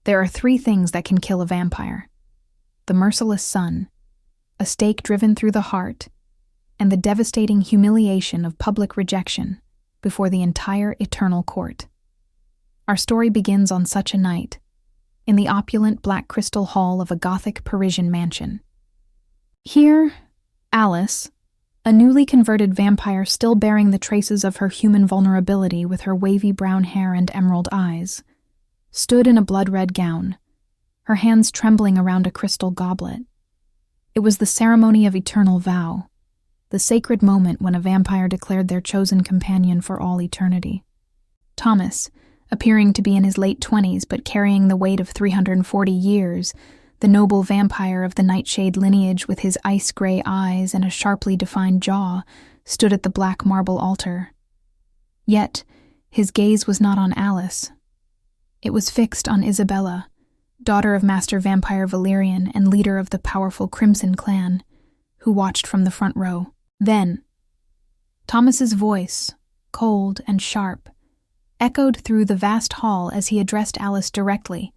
There are 3 things that can kill a vampire: the merciless sun, a stake driven through the heart, and the devastating humiliation of public rejection before the entire eternal court. Our story begins on such a night, in the opulent black crystal hall of a Gothic Parisian mansion. Here, Alice, a newly converted vampire still bearing the traces of her human vulnerability with her wavy brown hair and emerald eyes, stood in a blood-red gown, her hands trembling around a crystal goblet. It was the ceremony of eternal vow, the sacred moment when a vampire declared their chosen companion for all eternity. Thomas, appearing to be in his late 20s but carrying the weight of 340 years, the noble vampire of the Nightshade lineage with his ice-gray eyes and a sharply defined jaw, stood at the black marble altar. Yet, his gaze was not on Alice. It was fixed on Isabella, daughter of Master Vampire Valerian and leader of the powerful Crimson Clan, who watched from the front row. Then, Thomas's voice, cold and sharp, echoed through the vast hall as he addressed Alice directly,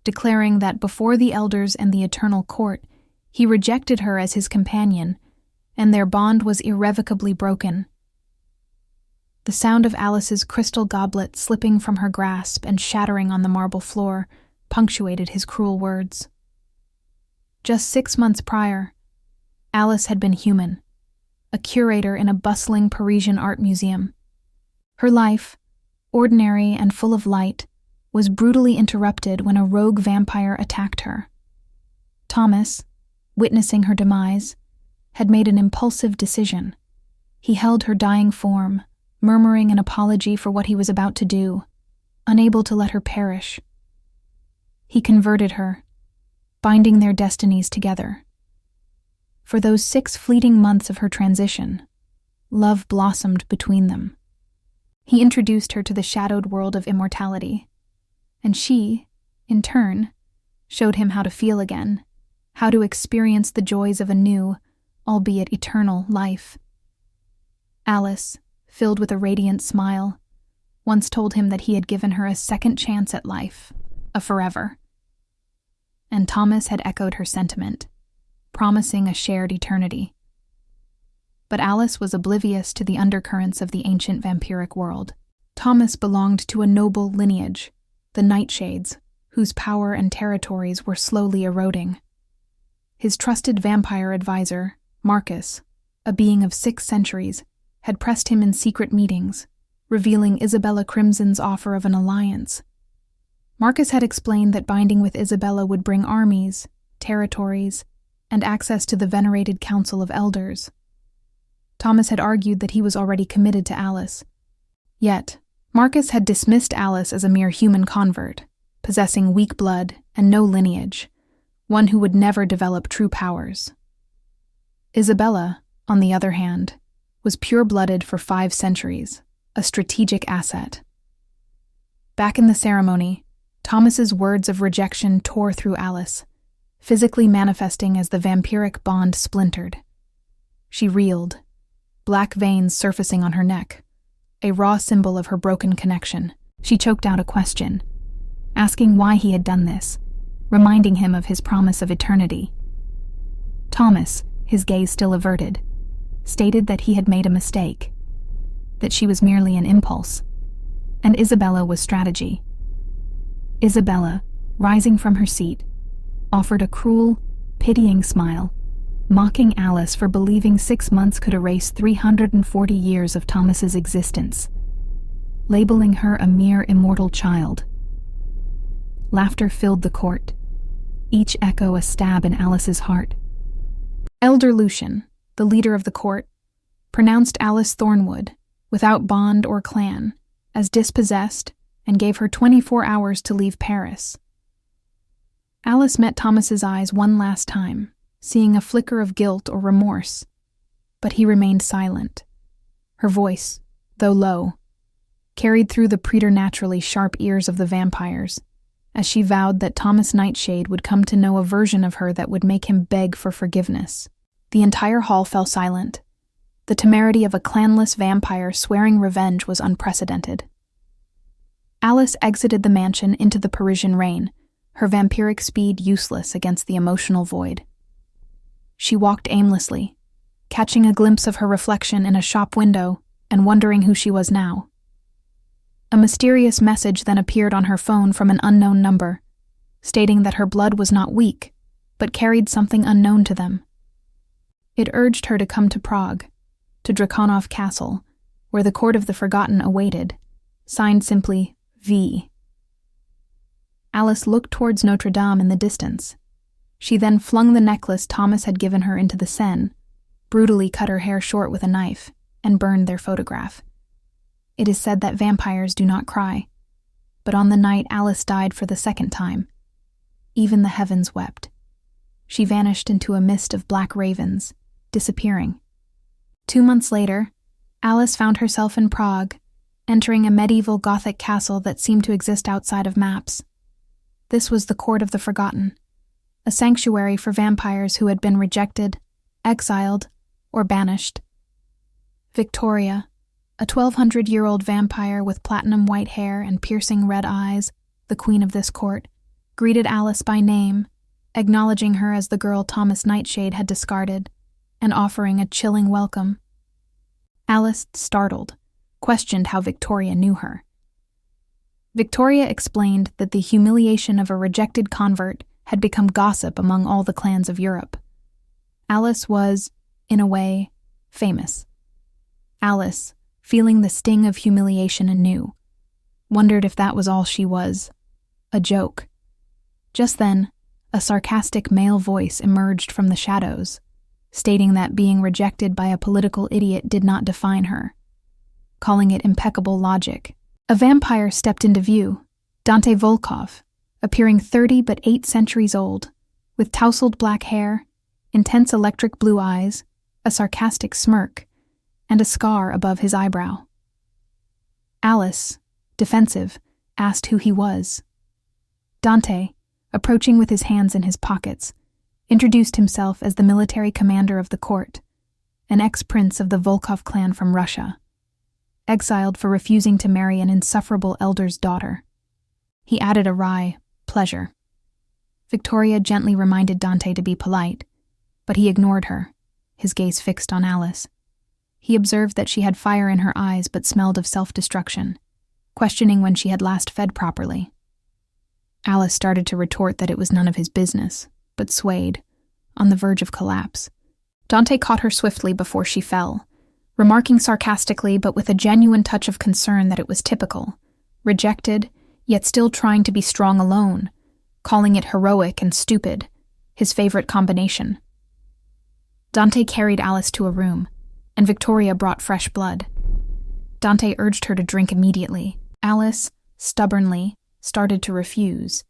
declaring that before the elders and the eternal court, he rejected her as his companion, and their bond was irrevocably broken. The sound of Alice's crystal goblet slipping from her grasp and shattering on the marble floor punctuated his cruel words. Just 6 months prior, Alice had been human, a curator in a bustling Parisian art museum. Her life, ordinary and full of light, was brutally interrupted when a rogue vampire attacked her. Thomas, witnessing her demise, had made an impulsive decision. He held her dying form, murmuring an apology for what he was about to do, unable to let her perish. He converted her, binding their destinies together. For those 6 fleeting months of her transition, love blossomed between them. He introduced her to the shadowed world of immortality, and she, in turn, showed him how to feel again, how to experience the joys of a new, albeit eternal, life. Alice, filled with a radiant smile, once told him that he had given her a second chance at life, a forever. And Thomas had echoed her sentiment, promising a shared eternity. But Alice was oblivious to the undercurrents of the ancient vampiric world. Thomas belonged to a noble lineage, the Nightshades, whose power and territories were slowly eroding. His trusted vampire advisor, Marcus, a being of 6 centuries, had pressed him in secret meetings, revealing Isabella Crimson's offer of an alliance. Marcus had explained that binding with Isabella would bring armies, territories, and access to the venerated Council of Elders. Thomas had argued that he was already committed to Alice. Yet, Marcus had dismissed Alice as a mere human convert, possessing weak blood and no lineage, one who would never develop true powers. Isabella, on the other hand, was pure-blooded for 5 centuries, a strategic asset. Back in the ceremony, Thomas's words of rejection tore through Alice, physically manifesting as the vampiric bond splintered. She reeled, black veins surfacing on her neck, a raw symbol of her broken connection. She choked out a question, asking why he had done this, reminding him of his promise of eternity. Thomas, his gaze still averted, stated that he had made a mistake, that she was merely an impulse, and Isabella was strategy. Isabella, rising from her seat, offered a cruel, pitying smile, mocking Alice for believing 6 months could erase 340 years of Thomas's existence, labeling her a mere immortal child. Laughter filled the court, each echo a stab in Alice's heart. Elder Lucian, the leader of the court, pronounced Alice Thornwood, without bond or clan, as dispossessed and gave her 24 hours to leave Paris. Alice met Thomas's eyes one last time, seeing a flicker of guilt or remorse, but he remained silent. Her voice, though low, carried through the preternaturally sharp ears of the vampires, as she vowed that Thomas Nightshade would come to know a version of her that would make him beg for forgiveness. The entire hall fell silent. The temerity of a clanless vampire swearing revenge was unprecedented. Alice exited the mansion into the Parisian rain, her vampiric speed useless against the emotional void. She walked aimlessly, catching a glimpse of her reflection in a shop window and wondering who she was now. A mysterious message then appeared on her phone from an unknown number, stating that her blood was not weak, but carried something unknown to them. It urged her to come to Prague, to Draconov Castle, where the Court of the Forgotten awaited, signed simply V. Alice looked towards Notre Dame in the distance. She then flung the necklace Thomas had given her into the Seine, brutally cut her hair short with a knife, and burned their photograph. It is said that vampires do not cry, but on the night Alice died for the second time, even the heavens wept. She vanished into a mist of black ravens, disappearing. 2 months later, Alice found herself in Prague, entering a medieval Gothic castle that seemed to exist outside of maps. This was the Court of the Forgotten, a sanctuary for vampires who had been rejected, exiled, or banished. Victoria, a 1,200-year-old vampire with platinum white hair and piercing red eyes, the queen of this court, greeted Alice by name, acknowledging her as the girl Thomas Nightshade had discarded, and offering a chilling welcome. Alice, startled, questioned how Victoria knew her. Victoria explained that the humiliation of a rejected convert had become gossip among all the clans of Europe. Alice was, in a way, famous. Alice, feeling the sting of humiliation anew, wondered if that was all she was, a joke. Just then, a sarcastic male voice emerged from the shadows, stating that being rejected by a political idiot did not define her, calling it impeccable logic. A vampire stepped into view, Dante Volkov, appearing 30 but 8 centuries old, with tousled black hair, intense electric blue eyes, a sarcastic smirk, and a scar above his eyebrow. Alice, defensive, asked who he was. Dante, approaching with his hands in his pockets, introduced himself as the military commander of the court, an ex-prince of the Volkov clan from Russia, exiled for refusing to marry an insufferable elder's daughter. He added a wry pleasure. Victoria gently reminded Dante to be polite, but he ignored her, his gaze fixed on Alice. He observed that she had fire in her eyes but smelled of self-destruction, questioning when she had last fed properly. Alice started to retort that it was none of his business, but swayed, on the verge of collapse. Dante caught her swiftly before she fell, remarking sarcastically but with a genuine touch of concern that it was typical, rejected, yet still trying to be strong alone, calling it heroic and stupid, his favorite combination. Dante carried Alice to a room, and Victoria brought fresh blood. Dante urged her to drink immediately. Alice, stubbornly, started to refuse,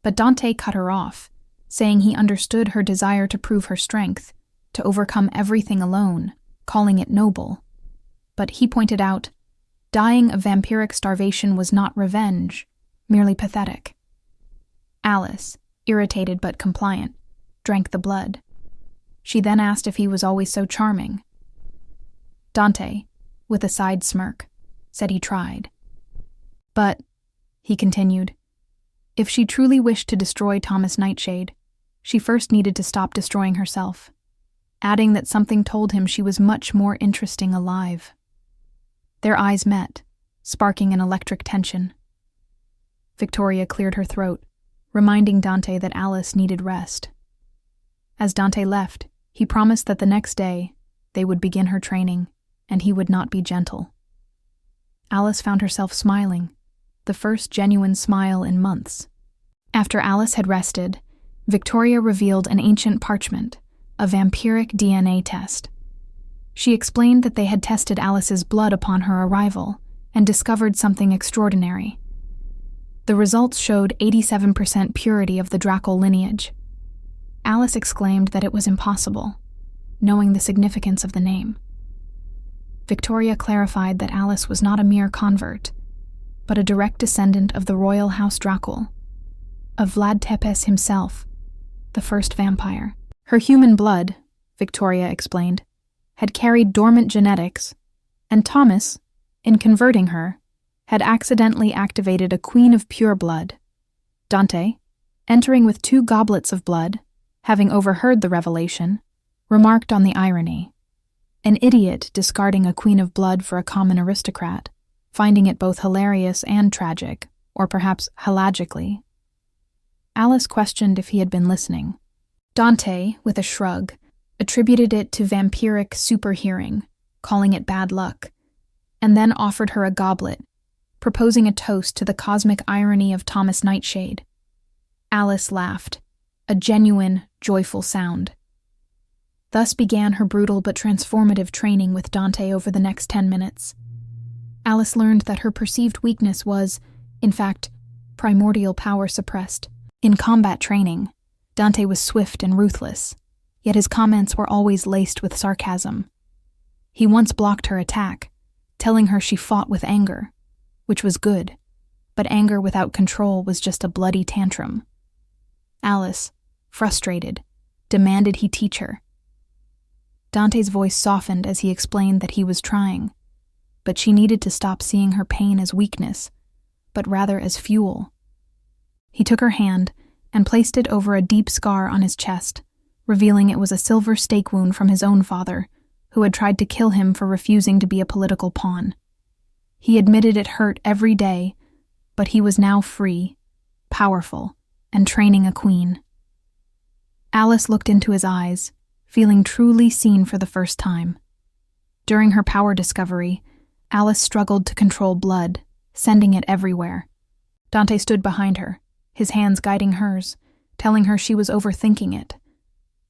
but Dante cut her off, saying he understood her desire to prove her strength, to overcome everything alone, calling it noble. But he pointed out, dying of vampiric starvation was not revenge, merely pathetic. Alice, irritated but compliant, drank the blood. She then asked if he was always so charming. Dante, with a side smirk, said he tried. But, he continued, if she truly wished to destroy Thomas Nightshade, she first needed to stop destroying herself, adding that something told him she was much more interesting alive. Their eyes met, sparking an electric tension. Victoria cleared her throat, reminding Dante that Alice needed rest. As Dante left, he promised that the next day they would begin her training, and he would not be gentle. Alice found herself smiling, the first genuine smile in months. After Alice had rested, Victoria revealed an ancient parchment, a vampiric DNA test. She explained that they had tested Alice's blood upon her arrival and discovered something extraordinary. The results showed 87% purity of the Draco lineage. Alice exclaimed that it was impossible, knowing the significance of the name. Victoria clarified that Alice was not a mere convert, but a direct descendant of the royal house Dracul, of Vlad Tepes himself, the first vampire. Her human blood, Victoria explained, had carried dormant genetics, and Thomas, in converting her, had accidentally activated a queen of pure blood, Dante, entering with 2 goblets of blood, having overheard the revelation, remarked on the irony. An idiot discarding a queen of blood for a common aristocrat, finding it both hilarious and tragic, or perhaps halagically. Alice questioned if he had been listening. Dante, with a shrug, attributed it to vampiric superhearing, calling it bad luck, and then offered her a goblet, proposing a toast to the cosmic irony of Thomas Nightshade. Alice laughed, a genuine, joyful sound. Thus began her brutal but transformative training with Dante over the next 10 minutes. Alice learned that her perceived weakness was, in fact, primordial power suppressed. In combat training, Dante was swift and ruthless, yet his comments were always laced with sarcasm. He once blocked her attack, telling her she fought with anger, which was good, but anger without control was just a bloody tantrum. Alice, frustrated, demanded he teach her. Dante's voice softened as he explained that he was trying, but she needed to stop seeing her pain as weakness, but rather as fuel. He took her hand and placed it over a deep scar on his chest, revealing it was a silver stake wound from his own father, who had tried to kill him for refusing to be a political pawn. He admitted it hurt every day, but he was now free, powerful, and training a queen. Alice looked into his eyes, feeling truly seen for the first time. During her power discovery, Alice struggled to control blood, sending it everywhere. Dante stood behind her, his hands guiding hers, telling her she was overthinking it.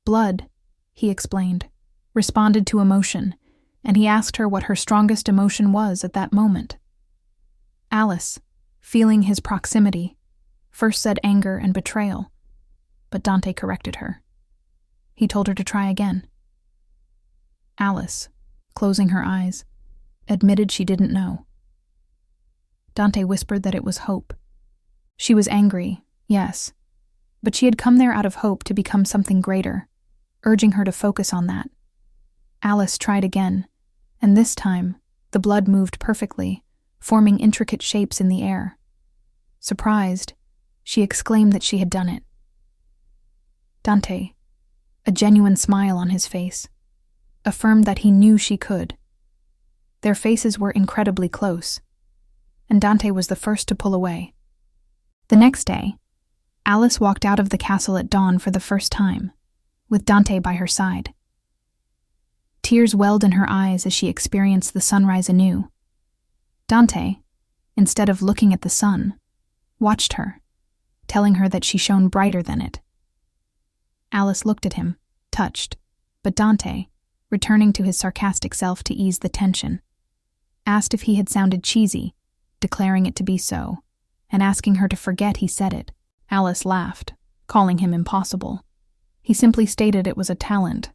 Blood, he explained, responded to emotion, and he asked her what her strongest emotion was at that moment. Alice, feeling his proximity, first said anger and betrayal, but Dante corrected her. He told her to try again. Alice, closing her eyes, admitted she didn't know. Dante whispered that it was hope. She was angry, yes, but she had come there out of hope to become something greater, urging her to focus on that. Alice tried again, and this time, the blood moved perfectly, forming intricate shapes in the air. Surprised, she exclaimed that she had done it. Dante, a genuine smile on his face, affirmed that he knew she could. Their faces were incredibly close, and Dante was the first to pull away. The next day, Alice walked out of the castle at dawn for the first time, with Dante by her side. Tears welled in her eyes as she experienced the sunrise anew. Dante, instead of looking at the sun, watched her, telling her that she shone brighter than it. Alice looked at him, touched, but Dante, returning to his sarcastic self to ease the tension, asked if he had sounded cheesy, declaring it to be so, and asking her to forget he said it. Alice laughed, calling him impossible. He simply stated it was a talent.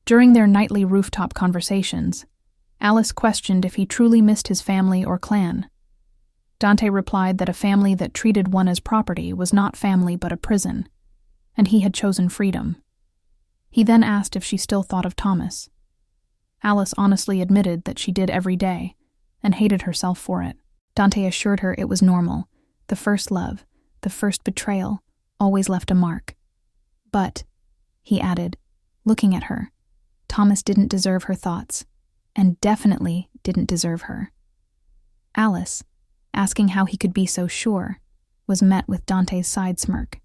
During their nightly rooftop conversations, Alice questioned if he truly missed his family or clan. Dante replied that a family that treated one as property was not family but a prison, and he had chosen freedom. He then asked if she still thought of Thomas. Alice honestly admitted that she did every day, and hated herself for it. Dante assured her it was normal. The first love, the first betrayal, always left a mark. But, he added, looking at her, Thomas didn't deserve her thoughts, and definitely didn't deserve her. Alice, asking how he could be so sure, was met with Dante's side smirk.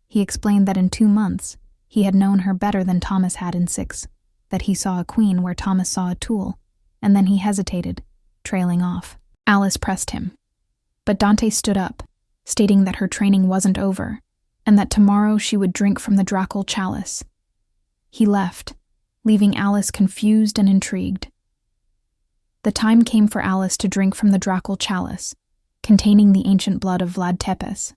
He explained that in 2 months, he had known her better than Thomas had in 6, that he saw a queen where Thomas saw a tool, and then he hesitated, trailing off. Alice pressed him, but Dante stood up, stating that her training wasn't over, and that tomorrow she would drink from the Dracal chalice. He left, leaving Alice confused and intrigued. The time came for Alice to drink from the Dracal chalice, containing the ancient blood of Vlad Tepes.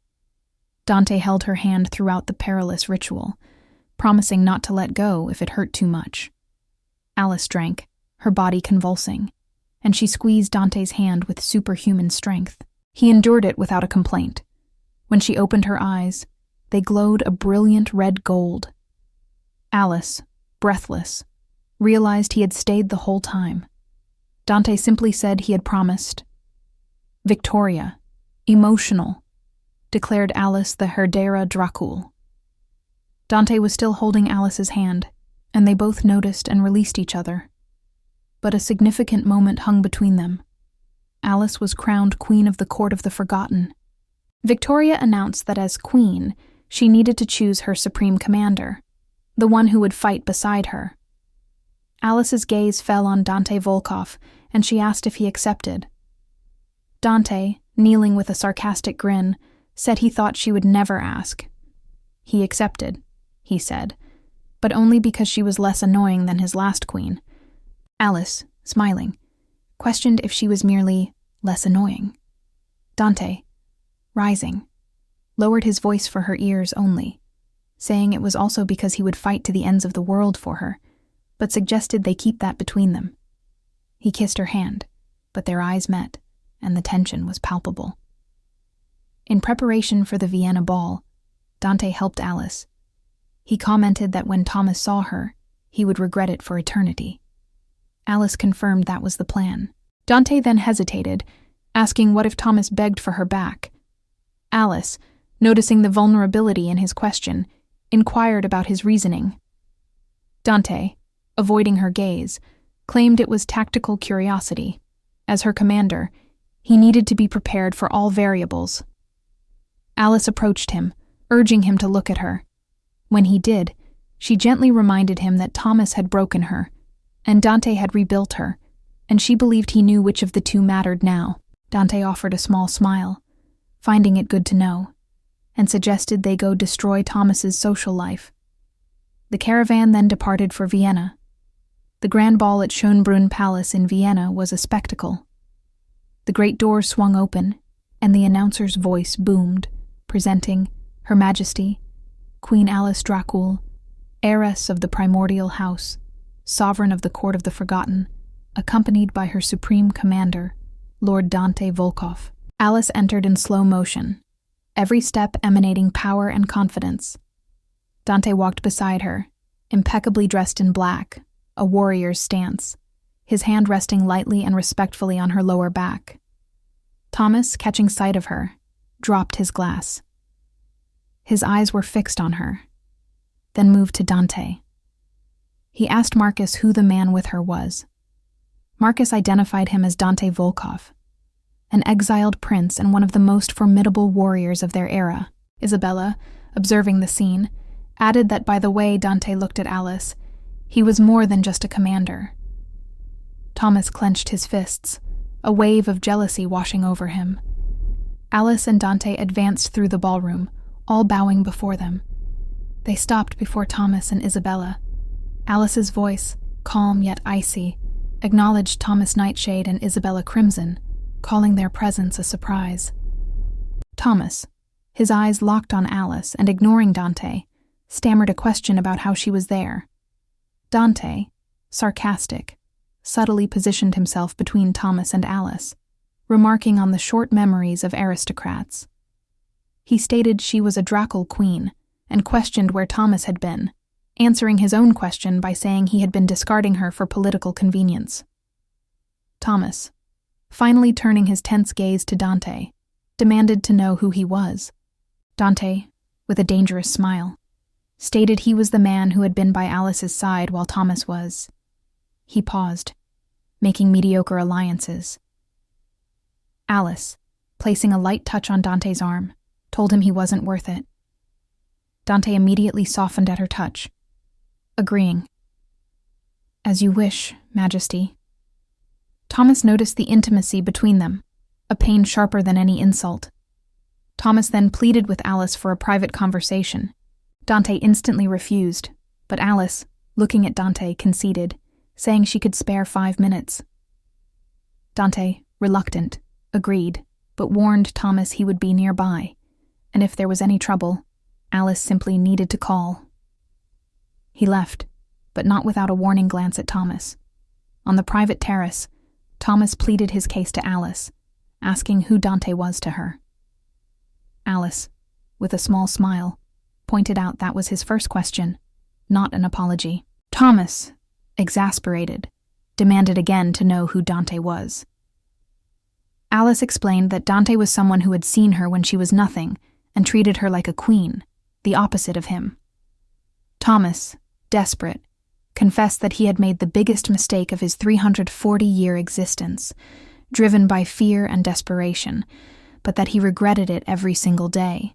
Dante held her hand throughout the perilous ritual, promising not to let go if it hurt too much. Alice drank, her body convulsing, and she squeezed Dante's hand with superhuman strength. He endured it without a complaint. When she opened her eyes, they glowed a brilliant red gold. Alice, breathless, realized he had stayed the whole time. Dante simply said he had promised. Victoria, emotional, declared Alice the Herdera Dracul. Dante was still holding Alice's hand, and they both noticed and released each other. But a significant moment hung between them. Alice was crowned Queen of the Court of the Forgotten. Victoria announced that as Queen, she needed to choose her supreme commander, the one who would fight beside her. Alice's gaze fell on Dante Volkov, and she asked if he accepted. Dante, kneeling with a sarcastic grin, said he thought she would never ask. He accepted, he said, but only because she was less annoying than his last queen. Alice, smiling, questioned if she was merely less annoying. Dante, rising, lowered his voice for her ears only, saying it was also because he would fight to the ends of the world for her, but suggested they keep that between them. He kissed her hand, but their eyes met, and the tension was palpable. In preparation for the Vienna ball, Dante helped Alice. He commented that when Thomas saw her, he would regret it for eternity. Alice confirmed that was the plan. Dante then hesitated, asking what if Thomas begged for her back. Alice, noticing the vulnerability in his question, inquired about his reasoning. Dante, avoiding her gaze, claimed it was tactical curiosity. As her commander, he needed to be prepared for all variables. Alice approached him, urging him to look at her. When he did, she gently reminded him that Thomas had broken her, and Dante had rebuilt her, and she believed he knew which of the two mattered now. Dante offered a small smile, finding it good to know, and suggested they go destroy Thomas's social life. The caravan then departed for Vienna. The grand ball at Schönbrunn Palace in Vienna was a spectacle. The great doors swung open, and the announcer's voice boomed, presenting Her Majesty, Queen Alice Dracul, heiress of the primordial house, sovereign of the Court of the Forgotten, accompanied by her supreme commander, Lord Dante Volkov. Alice entered in slow motion, every step emanating power and confidence. Dante walked beside her, impeccably dressed in black, a warrior's stance, his hand resting lightly and respectfully on her lower back. Thomas, catching sight of her, dropped his glass. His eyes were fixed on her, then moved to Dante. He asked Marcus who the man with her was. Marcus identified him as Dante Volkov, an exiled prince and one of the most formidable warriors of their era. Isabella, observing the scene, added that by the way Dante looked at Alice, he was more than just a commander. Thomas clenched his fists, a wave of jealousy washing over him. Alice and Dante advanced through the ballroom, all bowing before them. They stopped before Thomas and Isabella. Alice's voice, calm yet icy, acknowledged Thomas Nightshade and Isabella Crimson, calling their presence a surprise. Thomas, his eyes locked on Alice and ignoring Dante, stammered a question about how she was there. Dante, sarcastic, subtly positioned himself between Thomas and Alice, remarking on the short memories of aristocrats. He stated she was a Dracul queen and questioned where Thomas had been, answering his own question by saying he had been discarding her for political convenience. Thomas, finally turning his tense gaze to Dante, demanded to know who he was. Dante, with a dangerous smile, stated he was the man who had been by Alice's side while Thomas was. He paused, making mediocre alliances. Alice, placing a light touch on Dante's arm, told him he wasn't worth it. Dante immediately softened at her touch, agreeing. As you wish, Majesty. Thomas noticed the intimacy between them, a pain sharper than any insult. Thomas then pleaded with Alice for a private conversation. Dante instantly refused, but Alice, looking at Dante, conceded, saying she could spare 5 minutes. Dante, reluctant, agreed, but warned Thomas he would be nearby, and if there was any trouble, Alice simply needed to call. He left, but not without a warning glance at Thomas. On the private terrace, Thomas pleaded his case to Alice, asking who Dante was to her. Alice, with a small smile, pointed out that was his first question, not an apology. Thomas, exasperated, demanded again to know who Dante was. Alice explained that Dante was someone who had seen her when she was nothing and treated her like a queen, the opposite of him. Thomas, desperate, confessed that he had made the biggest mistake of his 340-year existence, driven by fear and desperation, but that he regretted it every single day.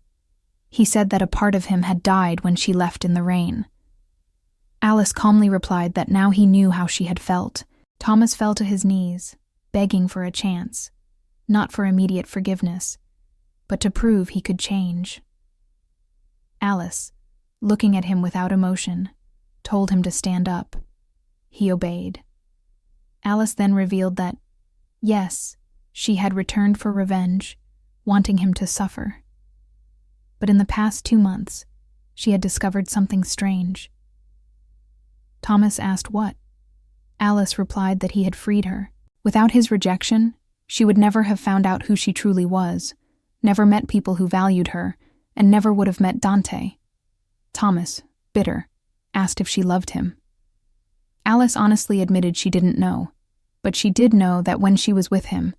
He said that a part of him had died when she left in the rain. Alice calmly replied that now he knew how she had felt. Thomas fell to his knees, begging for a chance, not for immediate forgiveness, but to prove he could change. Alice, looking at him without emotion, told him to stand up. He obeyed. Alice then revealed that, yes, she had returned for revenge, wanting him to suffer. But in the past 2 months, she had discovered something strange. Thomas asked what. Alice replied that he had freed her. Without his rejection, she would never have found out who she truly was, never met people who valued her, and never would have met Dante. Thomas, bitter, asked if she loved him. Alice honestly admitted she didn't know, but she did know that when she was with him,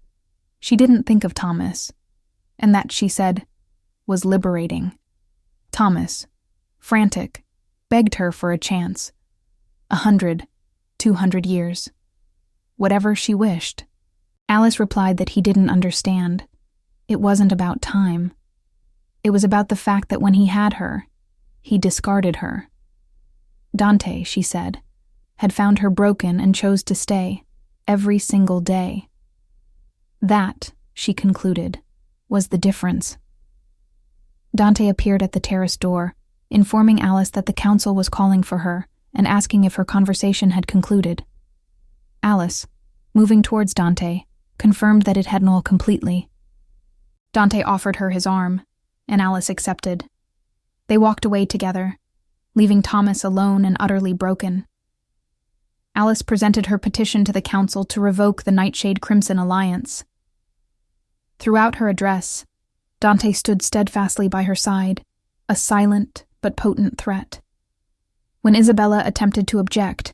she didn't think of Thomas, and that, she said, was liberating. Thomas, frantic, begged her for a chance. 100, 200 years. Whatever she wished. Alice replied that he didn't understand. It wasn't about time. It was about the fact that when he had her, he discarded her. Dante, she said, had found her broken and chose to stay, every single day. That, she concluded, was the difference. Dante appeared at the terrace door, informing Alice that the council was calling for her and asking if her conversation had concluded. Alice, moving towards Dante, confirmed that it had all completely. Dante offered her his arm, and Alice accepted. They walked away together, leaving Thomas alone and utterly broken. Alice presented her petition to the council to revoke the Nightshade Crimson Alliance. Throughout her address, Dante stood steadfastly by her side, a silent but potent threat. When Isabella attempted to object,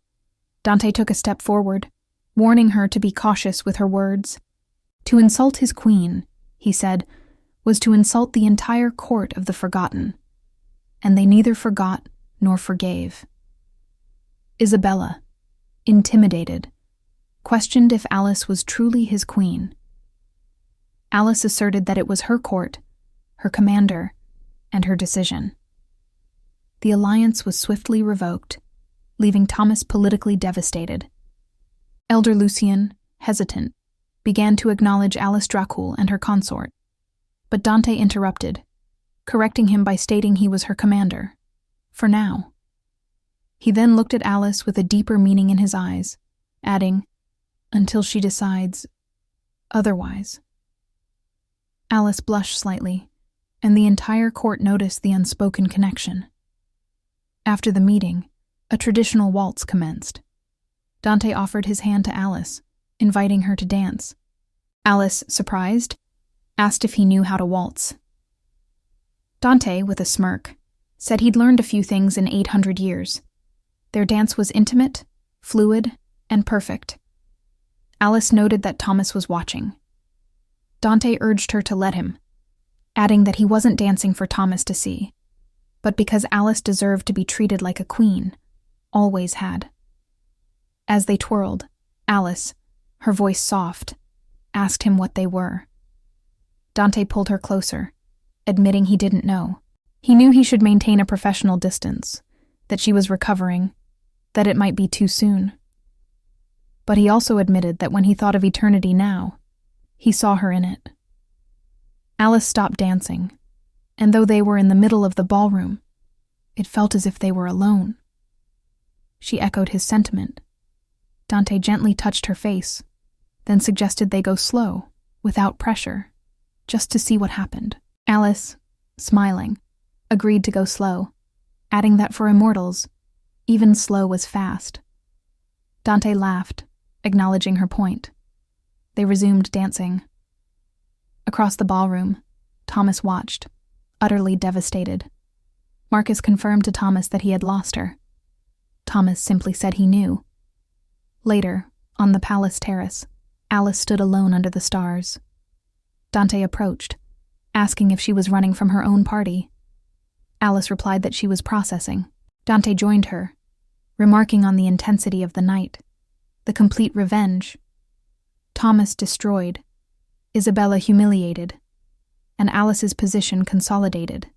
Dante took a step forward, warning her to be cautious with her words. To insult his queen, he said, was to insult the entire court of the Forgotten, and they neither forgot nor forgave. Isabella, intimidated, questioned if Alice was truly his queen. Alice asserted that it was her court, her commander, and her decision. The alliance was swiftly revoked, leaving Thomas politically devastated. Elder Lucien, hesitant, began to acknowledge Alice Dracul and her consort, but Dante interrupted, correcting him by stating he was her commander, for now. He then looked at Alice with a deeper meaning in his eyes, adding, until she decides otherwise. Alice blushed slightly, and the entire court noticed the unspoken connection. After the meeting, a traditional waltz commenced. Dante offered his hand to Alice, inviting her to dance. Alice, surprised, asked if he knew how to waltz. Dante, with a smirk, said he'd learned a few things in 800 years. Their dance was intimate, fluid, and perfect. Alice noted that Thomas was watching. Dante urged her to let him, adding that he wasn't dancing for Thomas to see, but because Alice deserved to be treated like a queen, always had. As they twirled, Alice, her voice soft, asked him what they were. Dante pulled her closer, admitting he didn't know. He knew he should maintain a professional distance, that she was recovering, that it might be too soon. But he also admitted that when he thought of eternity now, he saw her in it. Alice stopped dancing, and though they were in the middle of the ballroom, it felt as if they were alone. She echoed his sentiment. Dante gently touched her face, then suggested they go slow, without pressure, just to see what happened. Alice, smiling, agreed to go slow, adding that for immortals, even slow was fast. Dante laughed, acknowledging her point. They resumed dancing. Across the ballroom, Thomas watched, utterly devastated. Marcus confirmed to Thomas that he had lost her. Thomas simply said he knew. Later, on the palace terrace, Alice stood alone under the stars. Dante approached, asking if she was running from her own party. Alice replied that she was processing. Dante joined her, remarking on the intensity of the night, the complete revenge. Thomas destroyed, Isabella humiliated, and Alice's position consolidated.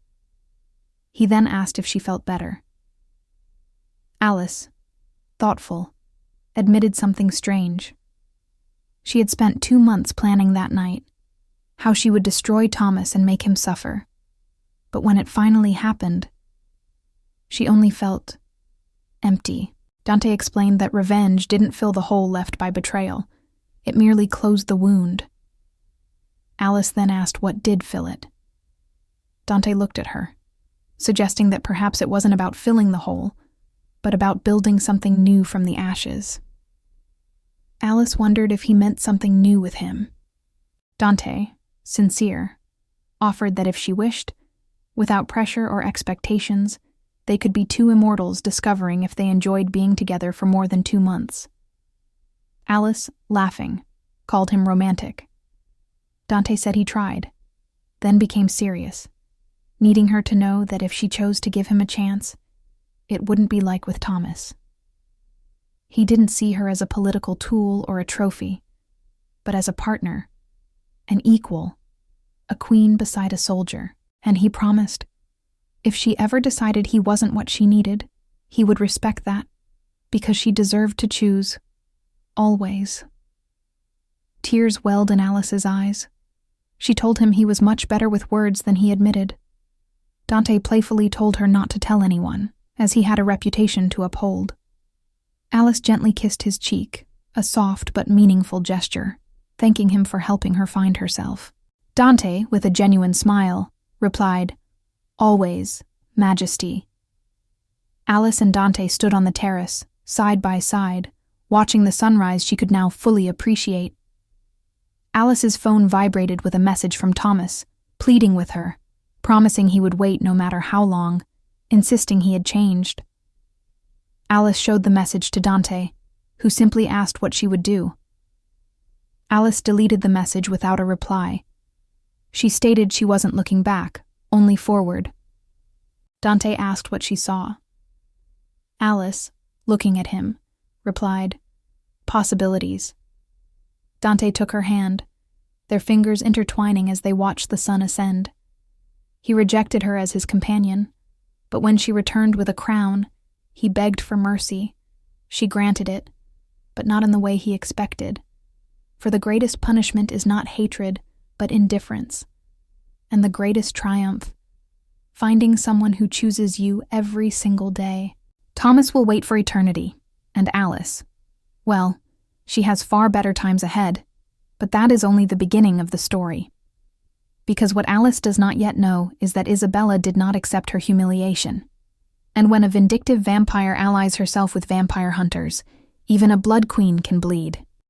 He then asked if she felt better. Alice, thoughtful, admitted something strange. She had spent 2 months planning that night, how she would destroy Thomas and make him suffer. But when it finally happened, she only felt empty. Dante explained that revenge didn't fill the hole left by betrayal. It merely closed the wound. Alice then asked what did fill it. Dante looked at her, suggesting that perhaps it wasn't about filling the hole, but about building something new from the ashes. Alice wondered if he meant something new with him. Dante, sincere, offered that if she wished, without pressure or expectations, they could be two immortals discovering if they enjoyed being together for more than 2 months. Alice, laughing, called him romantic. Dante said he tried, then became serious, needing her to know that if she chose to give him a chance, it wouldn't be like with Thomas. He didn't see her as a political tool or a trophy, but as a partner, an equal, a queen beside a soldier, and he promised, if she ever decided he wasn't what she needed, he would respect that, because she deserved to choose, always. Tears welled in Alice's eyes. She told him he was much better with words than he admitted. Dante playfully told her not to tell anyone, as he had a reputation to uphold. Alice gently kissed his cheek, a soft but meaningful gesture, thanking him for helping her find herself. Dante, with a genuine smile, replied, "Always, Majesty." Alice and Dante stood on the terrace, side by side, watching the sunrise she could now fully appreciate. Alice's phone vibrated with a message from Thomas, pleading with her, promising he would wait no matter how long, insisting he had changed. Alice showed the message to Dante, who simply asked what she would do. Alice deleted the message without a reply. She stated she wasn't looking back, only forward. Dante asked what she saw. Alice, looking at him, replied, "Possibilities." Dante took her hand, their fingers intertwining as they watched the sun ascend. He rejected her as his companion, but when she returned with a crown, he begged for mercy. She granted it, but not in the way he expected. For the greatest punishment is not hatred, but indifference. And the greatest triumph, finding someone who chooses you every single day. Thomas will wait for eternity, and Alice, well, she has far better times ahead, but that is only the beginning of the story. Because what Alice does not yet know is that Isabella did not accept her humiliation. And when a vindictive vampire allies herself with vampire hunters, even a blood queen can bleed.